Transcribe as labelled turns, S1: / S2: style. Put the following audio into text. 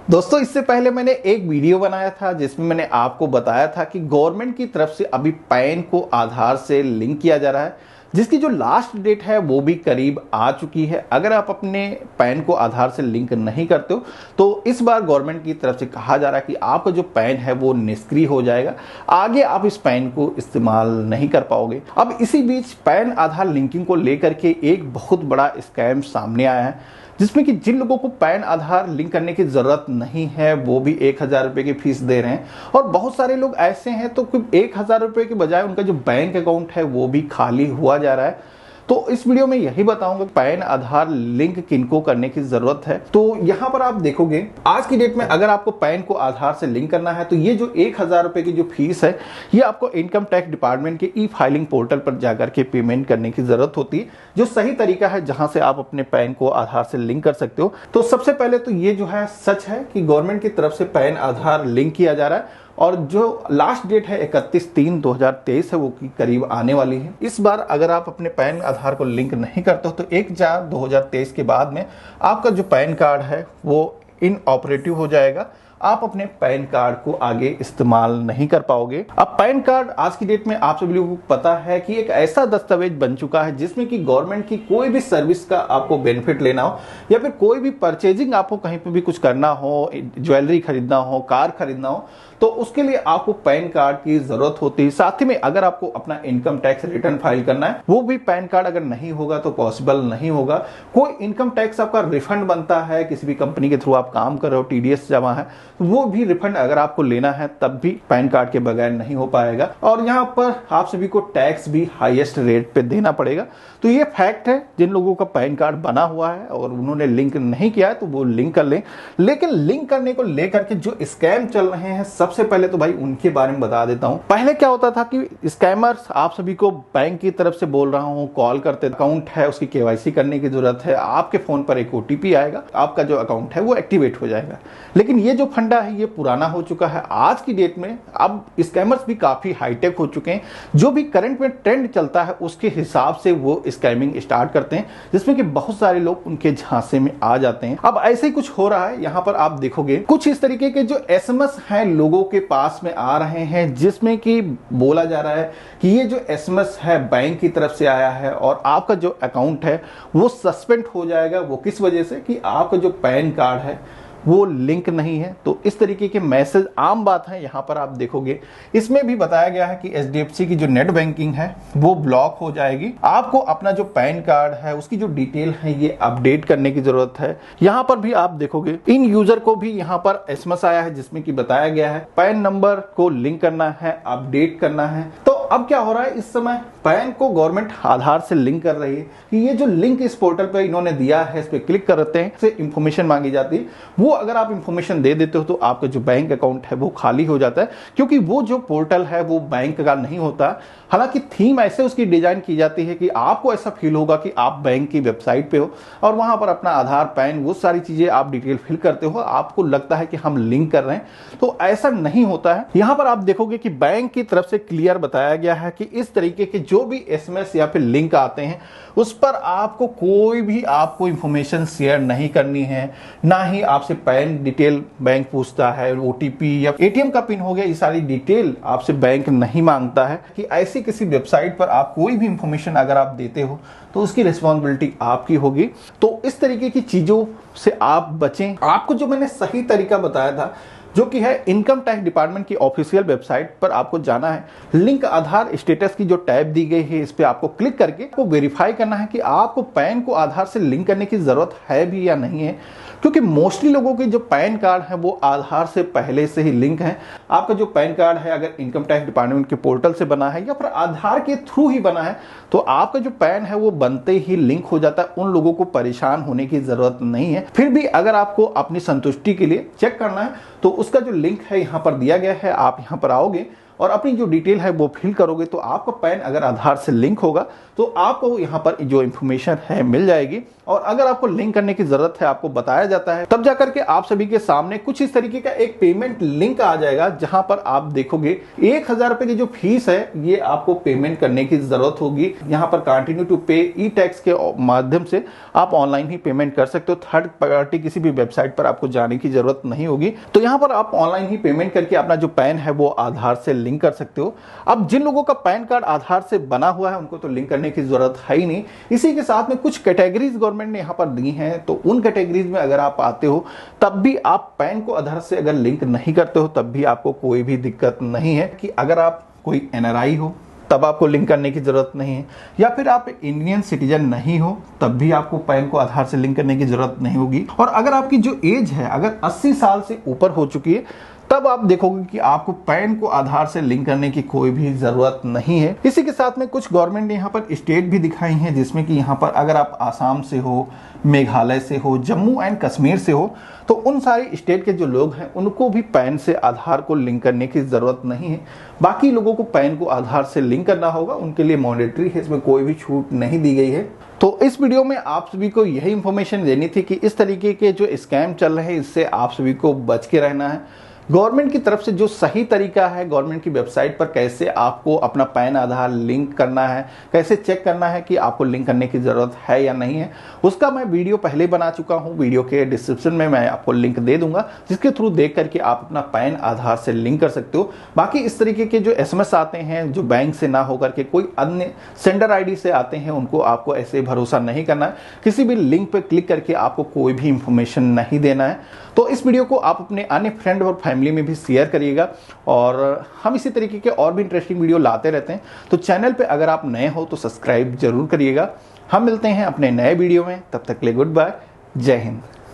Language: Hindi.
S1: दोस्तों, इससे पहले मैंने एक वीडियो बनाया था जिसमें मैंने आपको बताया था कि गवर्नमेंट की तरफ से अभी पैन को आधार से लिंक किया जा रहा है, जिसकी जो लास्ट डेट है वो भी करीब आ चुकी है। अगर आप अपने पैन को आधार से लिंक नहीं करते हो तो इस बार गवर्नमेंट की तरफ से कहा जा रहा है कि आपका जो पैन है वो निष्क्रिय हो जाएगा, आगे आप इस पैन को इस्तेमाल नहीं कर पाओगे। अब इसी बीच पैन आधार लिंकिंग को लेकर के एक बहुत बड़ा स्कैम सामने आया है, जिसमें कि जिन लोगों को पैन आधार लिंक करने की जरूरत नहीं है वो भी 1,000 रुपए की फीस दे रहे हैं, और बहुत सारे लोग ऐसे हैं तो 1,000 रुपए के बजाय उनका जो बैंक अकाउंट है वो भी खाली हुआ जा रहा है। तो इस वीडियो में यही बताऊंगा पैन आधार लिंक किनको करने की जरूरत है। तो यहां पर आप देखोगे आज की डेट में अगर आपको पैन को आधार से लिंक करना है तो ये जो 1,000 रुपए की जो फीस है ये आपको इनकम टैक्स डिपार्टमेंट के ई फाइलिंग पोर्टल पर जाकर के पेमेंट करने की जरूरत होती है, जो सही तरीका है जहां से आप अपने पैन को आधार से लिंक कर सकते हो। तो सबसे पहले तो ये जो है सच है कि गवर्नमेंट की तरफ से पैन आधार लिंक किया जा रहा है, और जो लास्ट डेट है 31/3/2023 है वो की करीब आने वाली है। इस बार अगर आप अपने पैन आधार को लिंक नहीं करते हो तो 1/4/2023 के बाद में आपका जो पैन कार्ड है वो इनऑपरेटिव हो जाएगा, आप अपने पैन कार्ड को आगे इस्तेमाल नहीं कर पाओगे। अब पैन कार्ड आज की डेट में आप सभी लोगों को पता है कि एक ऐसा दस्तावेज बन चुका है जिसमें कि गवर्नमेंट की कोई भी सर्विस का आपको बेनिफिट लेना हो या फिर कोई भी परचेजिंग आपको कहीं पर भी कुछ करना हो, ज्वेलरी खरीदना हो, कार खरीदना हो, तो उसके लिए आपको पैन कार्ड की जरूरत होती है। साथ ही में अगर आपको अपना इनकम टैक्स रिटर्न फाइल करना है वो भी पैन कार्ड अगर नहीं होगा तो पॉसिबल नहीं होगा। कोई इनकम टैक्स आपका रिफंड बनता है, किसी भी कंपनी के थ्रू आप काम कर रहे हो, टीडीएस जमा है, वो भी रिफंड अगर आपको लेना है तब भी पैन कार्ड के बगैर नहीं हो पाएगा। और यहाँ पर आप सभी को टैक्स भी हाईएस्ट रेट पे देना पड़ेगा। तो ये फैक्ट है, जिन लोगों का पैन कार्ड बना हुआ है और उन्होंने लिंक नहीं किया है तो वो लिंक कर लें। लेकिन लिंक करने को लेकर के जो स्कैम चल रहे हैं सबसे पहले तो भाई उनके बारे में बता देता हूं। पहले क्या होता था कि स्कैमर्स आप सभी को बैंक की तरफ से बोल रहा हूं कॉल करते, अकाउंट है उसकी केवाईसी करने की जरूरत है, आपके फोन पर एक ओटीपी आएगा, आपका जो अकाउंट है वो एक्टिवेट हो जाएगा। लेकिन ये जो फंडा है ये पुराना हो चुका है। आज की डेट में अब स्कैमर्स भी काफी हाईटेक हो चुके हैं, जो भी करंट में ट्रेंड चलता है उसके हिसाब से वो स्कैमिंग स्टार्ट करते हैं, जिसमें कि बहुत सारे लोग उनके झांसे में आ जाते हैं। अब ऐसे ही कुछ हो रहा है, यहां पर आप देखोगे कुछ इस तरीके के जो एसएमएस हैं लोगों के पास में आ रहे हैं, जिसमें कि बोला जा रहा है कि ये जो एसएमएस है बैंक की तरफ से आया है और आपका जो अकाउंट है वो सस्पेंड हो जाएगा। वो किस वजह से कि आपका जो पैन कार्ड है वो लिंक नहीं है। तो इस तरीके के मैसेज आम बात है। यहां पर आप देखोगे इसमें भी बताया गया है कि एचडीएफसी की जो नेट बैंकिंग है वो ब्लॉक हो जाएगी। आपको अपना जो पैन कार्ड है उसकी जो डिटेल है ये अपडेट करने की जरूरत है। यहां पर भी आप देखोगे इन यूजर को भी यहां पर एसएमएस आया है जिसमें कि बताया गया है पैन नंबर को लिंक करना है, अपडेट करना है। तो अब क्या हो रहा है, इस समय पैन को गवर्नमेंट आधार से लिंक कर रही है कि ये जो लिंक इस पोर्टल पे इन्होंने दिया है इस पे क्लिक करते हैं, से इंफॉर्मेशन मांगी जाती है। वो अगर आप इंफॉर्मेशन दे देते हो तो आपका जो बैंक अकाउंट है वो खाली हो जाता है, क्योंकि वो जो पोर्टल है वो बैंक का नहीं होता। हालांकि थीम ऐसे उसकी डिजाइन की जाती है कि आपको ऐसा फील होगा कि आप बैंक की वेबसाइट पे हो और वहां पर अपना आधार, पैन, वो सारी चीजें आप डिटेल फिल करते हो, आपको लगता है कि हम लिंक कर रहे हैं। तो ऐसा नहीं होता है। यहां पर आप देखोगे कि बैंक की तरफ से क्लियर बताया गया है कि इस तरीके के जो भी एसएमएस या फिर लिंक आते हैं उस पर आपको कोई भी आपको इंफॉर्मेशन शेयर नहीं करनी है, ना ही आपसे पैन डिटेल बैंक पूछता है, ओटीपी या एटीएम का पिन हो गया, ये सारी डिटेल आपसे बैंक नहीं मांगता है। कि ऐसी किसी वेबसाइट पर आप कोई भी इंफॉर्मेशन अगर आप देते हो तो उसकी रिस्पॉन्सिबिलिटी आपकी होगी। तो इस तरीके की चीजों से आप बचें। आपको जो मैंने सही तरीका बताया था जो कि है इनकम टैक्स डिपार्टमेंट की ऑफिशियल वेबसाइट पर आपको जाना है, लिंक आधार स्टेटस की जो टैब दी गई है इस पे आपको क्लिक करके आपको वेरीफाई करना है कि आपको पैन को आधार से लिंक करने की जरूरत है भी या नहीं है। क्योंकि मोस्टली लोगों के जो पैन कार्ड है वो आधार से पहले से ही लिंक है। आपका जो पैन कार्ड है अगर इनकम टैक्स डिपार्टमेंट के पोर्टल से बना है या फिर आधार के थ्रू ही बना है तो आपका जो पैन है वो बनते ही लिंक हो जाता है। उन लोगों को परेशान होने की जरूरत नहीं है। फिर भी अगर आपको अपनी संतुष्टि के लिए चेक करना है तो उसका जो लिंक है यहाँ पर दिया गया है, आप यहाँ पर आओगे और अपनी जो डिटेल है वो फिल करोगे तो आपका पैन अगर आधार से लिंक होगा तो आपको यहाँ पर जो इन्फॉर्मेशन है मिल जाएगी। और अगर आपको लिंक करने की जरूरत है, आपको बताया जाता है, तब जाकर के आप सभी के सामने कुछ इस तरीके का एक पेमेंट लिंक आ जाएगा, जहां पर आप देखोगे 1000 रुपए की जो फीस है ये आपको पेमेंट करने की जरूरत होगी। यहाँ पर कंटिन्यू टू पे ई टैक्स के माध्यम से आप ऑनलाइन ही पेमेंट कर सकते हो। थर्ड पार्टी किसी भी वेबसाइट पर आपको जाने की जरूरत नहीं होगी। तो यहाँ पर आप ऑनलाइन ही पेमेंट करके अपना जो पैन है वो आधार से लिंक कर सकते हो। अब जिन लोगों का पैन कार्ड आधार से बना हुआ है उनको तो लिंक करने की जरूरत है ही नहीं। इसी के साथ में कुछ कैटेगरीज गवर्नमेंट ने यहाँ पर दी हैं, तो उन कैटेगरीज में अगर आप आते हो तब भी आप पैन को आधार से अगर लिंक नहीं करते हो तब भी आपको कोई भी दिक्कत नहीं है। कि अगर आप कोई एनआरआई हो तब आपको लिंक करने की जरूरत नहीं है, या फिर आप इंडियन सिटीजन नहीं हो तब भी आपको पैन को आधार से लिंक करने की जरूरत नहीं होगी। और अगर आपकी जो एज है अगर 80 साल से ऊपर हो चुकी है तब आप देखोगे कि आपको पैन को आधार से लिंक करने की कोई भी जरूरत नहीं है। इसी के साथ में कुछ गवर्नमेंट ने यहाँ पर स्टेट भी दिखाई हैं, जिसमें कि यहाँ पर अगर आप आसाम से हो, मेघालय से हो, जम्मू एंड कश्मीर से हो, तो उन सारे स्टेट के जो लोग हैं उनको भी पैन से आधार को लिंक करने की जरूरत नहीं है। बाकी लोगों को पैन को आधार से लिंक करना होगा, उनके लिए मॉनिटरी है, इसमें कोई भी छूट नहीं दी गई है। तो इस वीडियो में आप सभी को यही इंफॉर्मेशन देनी थी कि इस तरीके के जो स्कैम चल रहे हैं इससे आप सभी को बच के रहना है। गवर्नमेंट की तरफ से जो सही तरीका है, गवर्नमेंट की वेबसाइट पर कैसे आपको अपना पैन आधार लिंक करना है, कैसे चेक करना है कि आपको लिंक करने की जरूरत है या नहीं है, उसका मैं वीडियो पहले बना चुका हूं। वीडियो के डिस्क्रिप्शन में मैं आपको लिंक दे दूंगा, जिसके थ्रू देख करके आप अपना पैन आधार से लिंक कर सकते हो। बाकी इस तरीके के जो एसएमएस आते हैं जो बैंक से ना होकर के कोई अन्य सेंडर आईडी से आते हैं, उनको आपको ऐसे भरोसा नहीं करना है। किसी भी लिंक पर क्लिक करके आपको कोई भी इंफॉर्मेशन नहीं देना है। तो इस वीडियो को आप अपने अन्य फ्रेंड और फैमिली में भी शेयर करिएगा, और हम इसी तरीके के और भी इंटरेस्टिंग वीडियो लाते रहते हैं। तो चैनल पे अगर आप नए हो तो सब्सक्राइब जरूर करिएगा। हम मिलते हैं अपने नए वीडियो में, तब तक के लिए गुड बाय, जय हिंद।